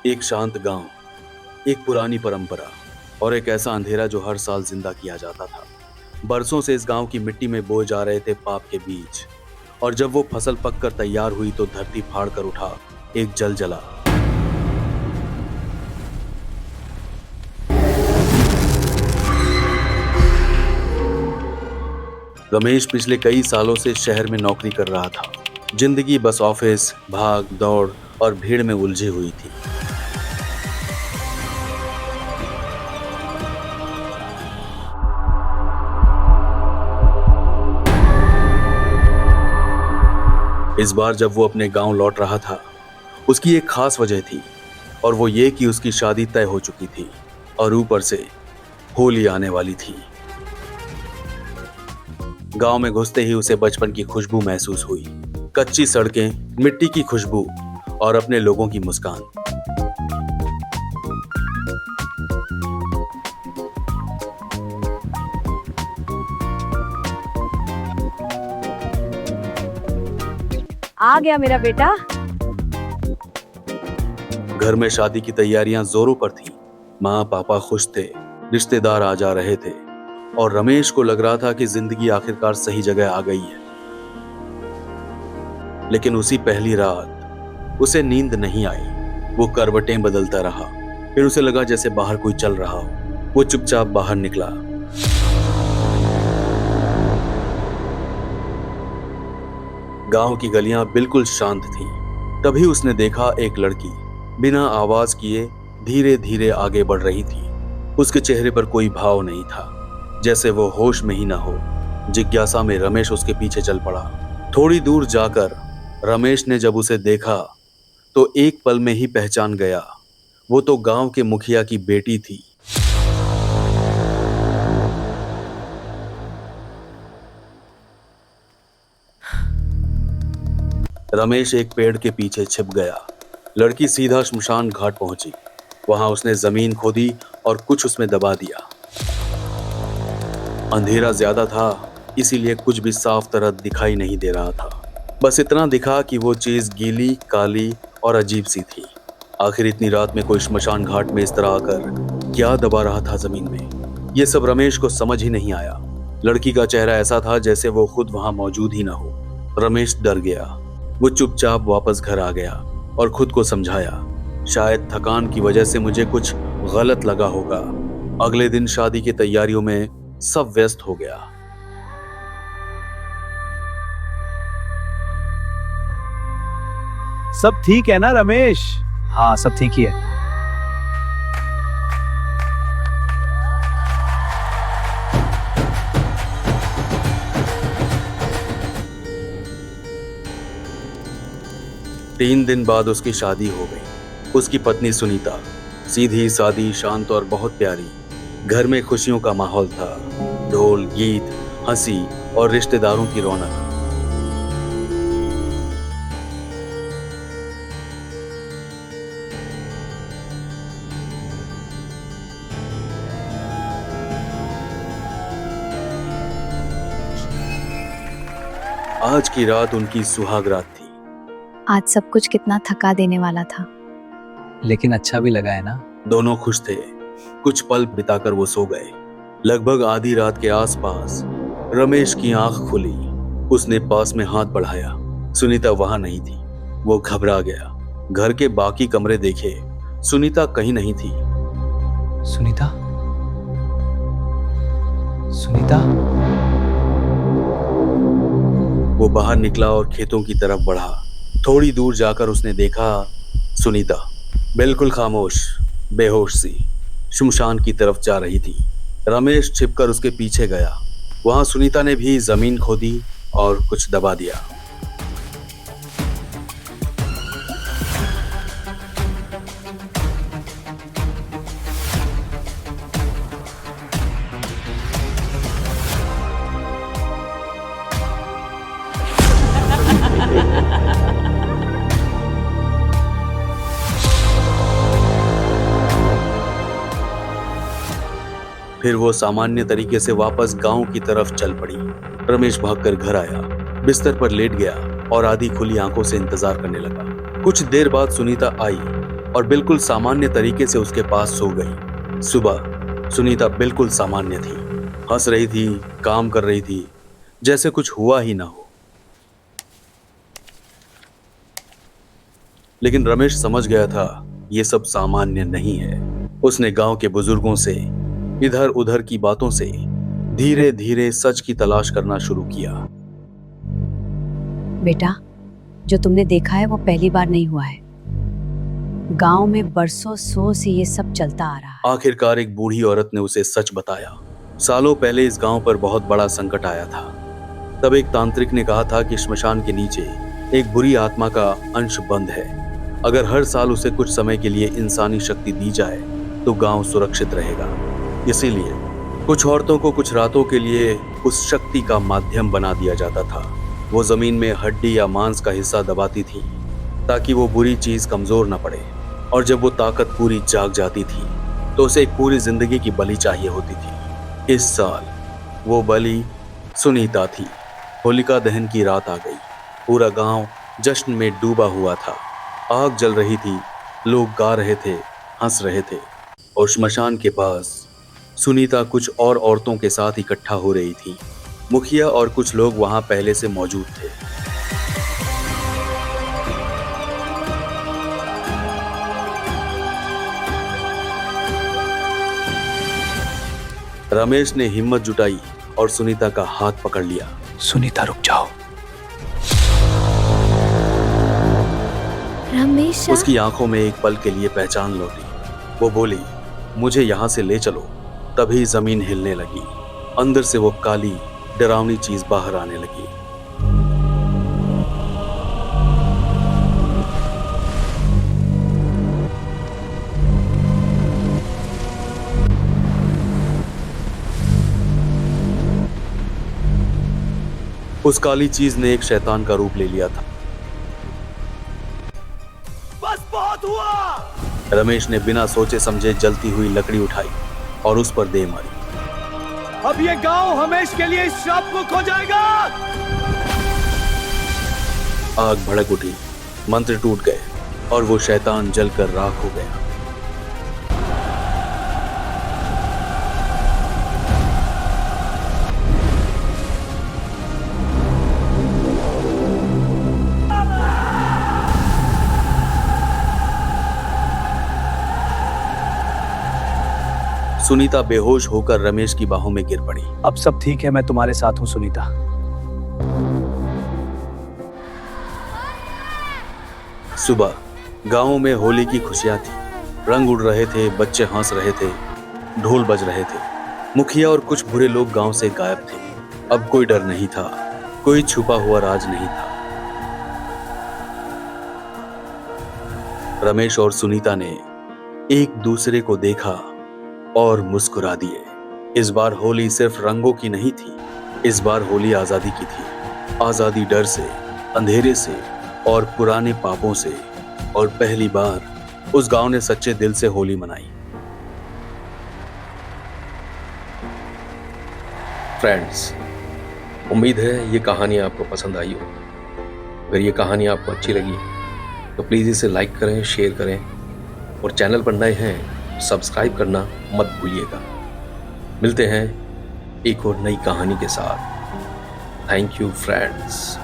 एक शांत गांव, एक पुरानी परंपरा और एक ऐसा अंधेरा जो हर साल जिंदा किया जाता था। बरसों से इस गांव की मिट्टी में बोए जा रहे थे पाप के बीज, और जब वो फसल पककर तैयार हुई तो धरती फाड़ कर उठा एक जल जला। रमेश पिछले कई सालों से शहर में नौकरी कर रहा था। जिंदगी बस ऑफिस, भाग दौड़ और भीड़ में उलझी हुई थी। इस बार जब वो अपने गांव लौट रहा था, उसकी एक खास वजह थी, और वो ये कि उसकी शादी तय हो चुकी थी और ऊपर से होली आने वाली थी। गांव में घुसते ही उसे बचपन की खुशबू महसूस हुई। कच्ची सड़कें, मिट्टी की खुशबू और अपने लोगों की मुस्कान। आ गया मेरा बेटा। घर में शादी की तैयारियां जोरों पर थीं। माँ पापा खुश थे, रिश्तेदार आ जा रहे थे, और रमेश को लग रहा था कि जिंदगी आखिरकार सही जगह आ गई है। लेकिन उसी पहली रात उसे नींद नहीं आई। वो करवटें बदलता रहा। फिर उसे लगा जैसे बाहर कोई चल रहा हो। वो चुपचाप बाहर निकला। गांव की गलियां बिल्कुल शांत थीं। तभी उसने देखा एक लड़की बिना आवाज किए धीरे धीरे आगे बढ़ रही थी। उसके चेहरे पर कोई भाव नहीं था, जैसे वो होश में ही ना हो। जिज्ञासा में रमेश उसके पीछे चल पड़ा। थोड़ी दूर जाकर रमेश ने जब उसे देखा तो एक पल में ही पहचान गया। वो तो गांव के मुखिया की बेटी थी। रमेश एक पेड़ के पीछे छिप गया। लड़की सीधा श्मशान घाट पहुंची। वहां उसने जमीन खोदी और कुछ उसमें दबा दिया। अंधेरा ज्यादा था, इसीलिए कुछ भी साफ तरह दिखाई नहीं दे रहा था। बस इतना दिखा कि वो चीज गीली, काली और अजीब सी थी। आखिर इतनी रात में कोई श्मशान घाट में इस तरह आकर क्या दबा रहा था जमीन में, ये सब रमेश को समझ ही नहीं आया। लड़की का चेहरा ऐसा था जैसे वो खुद वहां मौजूद ही ना हो। रमेश डर गया। वो चुपचाप वापस घर आ गया और खुद को समझाया, शायद थकान की वजह से मुझे कुछ गलत लगा होगा। अगले दिन शादी की तैयारियों में सब व्यस्त हो गया। सब ठीक है ना रमेश? हाँ, सब ठीक ही है। तीन दिन बाद उसकी शादी हो गई। उसकी पत्नी सुनीता सीधी सादी, शांत और बहुत प्यारी। घर में खुशियों का माहौल था। ढोल, गीत, हंसी और रिश्तेदारों की रौनक। आज की रात उनकी सुहाग रात थी। आज सब कुछ कितना थका देने वाला था, लेकिन अच्छा भी लगा है ना? दोनों खुश थे। कुछ पल बिताकर वो सो गए। लगभग आधी रात के आसपास रमेश की आंख खुली। उसने पास में हाथ बढ़ाया। सुनीता वहां नहीं थी। वो घबरा गया। घर के बाकी कमरे देखे, सुनीता कहीं नहीं थी। सुनीता? सुनीता? वो बाहर निकला और खेतों की तरफ बढ़ा। थोड़ी दूर जाकर उसने देखा सुनीता बिल्कुल खामोश, बेहोश सी श्मशान की तरफ जा रही थी। रमेश छिपकर उसके पीछे गया। वहां सुनीता ने भी जमीन खोदी और कुछ दबा दिया। फिर वो सामान्य तरीके से वापस गांव की तरफ चल पड़ी। रमेश भागकर घर आया, बिस्तर पर लेट गया और आधी खुली आंखों से इंतजार करने लगा। कुछ देर बाद सुनीता आई। और बिल्कुल सामान्य तरीके से उसके पास सो गई। सुबह सुनीता बिल्कुल सामान्य थी, हंस रही थी, काम कर रही थी, जैसे कुछ हुआ ही ना हो। लेकिन रमेश समझ गया था ये सब सामान्य नहीं है। उसने गांव के बुजुर्गों से, इधर उधर की बातों से धीरे धीरे सच की तलाश करना शुरू किया। बेटा, जो तुमने देखा है वो पहली बार नहीं हुआ है। गांव में बरसों सौ से ये सब चलता आ रहा है। आखिरकार एक बूढ़ी औरत ने उसे सच बताया। सालों पहले इस गांव पर बहुत बड़ा संकट आया था। तब एक तांत्रिक ने कहा था कि श्मशान के नीचे एक बुरी आत्मा का अंश बंद है। अगर हर साल उसे कुछ समय के लिए इंसानी शक्ति दी जाए तो गांव सुरक्षित रहेगा। इसीलिए कुछ औरतों को कुछ रातों के लिए उस शक्ति का माध्यम बना दिया जाता था। वो जमीन में हड्डी या मांस का हिस्सा दबाती थी ताकि वो बुरी चीज कमजोर न पड़े, और जब वो ताकत पूरी जाग जाती थी तो उसे एक पूरी जिंदगी की बलि चाहिए होती थी। इस साल वो बलि सुनीता थी। होलिका दहन की रात आ गई। पूरा गांव जश्न में डूबा हुआ था। आग जल रही थी, लोग गा रहे थे, हंस रहे थे, और श्मशान के पास सुनीता कुछ और औरतों के साथ इकट्ठा हो रही थी। मुखिया और कुछ लोग वहां पहले से मौजूद थे। रमेश ने हिम्मत जुटाई और सुनीता का हाथ पकड़ लिया। सुनीता रुक जाओ। रमेश उसकी आंखों में एक पल के लिए पहचान लौटी। वो बोली, मुझे यहां से ले चलो। तभी जमीन हिलने लगी। अंदर से वो काली डरावनी चीज बाहर आने लगी। उस काली चीज ने एक शैतान का रूप ले लिया था। बस बहुत हुआ। रमेश ने बिना सोचे समझे जलती हुई लकड़ी उठाई और उस पर दे मारी। अब ये गांव हमेशा के लिए इस श्राप मुक्त हो जाएगा। आग भड़क उठी, मंत्र टूट गए और वो शैतान जलकर राख हो गया। सुनीता बेहोश होकर रमेश की बाहों में गिर पड़ी। अब सब ठीक है, मैं तुम्हारे साथ हूँ सुनीता। सुबह गांव में होली की खुशियां थी। रंग उड़ रहे थे, बच्चे हंस रहे थे, ढोल बज रहे थे। मुखिया और कुछ बुरे लोग गांव से गायब थे। अब कोई डर नहीं था, कोई छुपा हुआ राज नहीं था। रमेश और सुनीता ने एक दूसरे को देखा और मुस्कुरा दिए। इस बार होली सिर्फ रंगों की नहीं थी, इस बार होली आजादी की थी। आजादी डर से, अंधेरे से और पुराने पापों से। और पहली बार उस गांव ने सच्चे दिल से होली मनाई। फ्रेंड्स, उम्मीद है ये कहानी आपको पसंद आई हो। अगर ये कहानी आपको अच्छी लगी तो प्लीज़ इसे लाइक करें, शेयर करें, और चैनल पर नए हैं सब्सक्राइब करना मत भूलिएगा। मिलते हैं एक और नई कहानी के साथ। Thank you friends.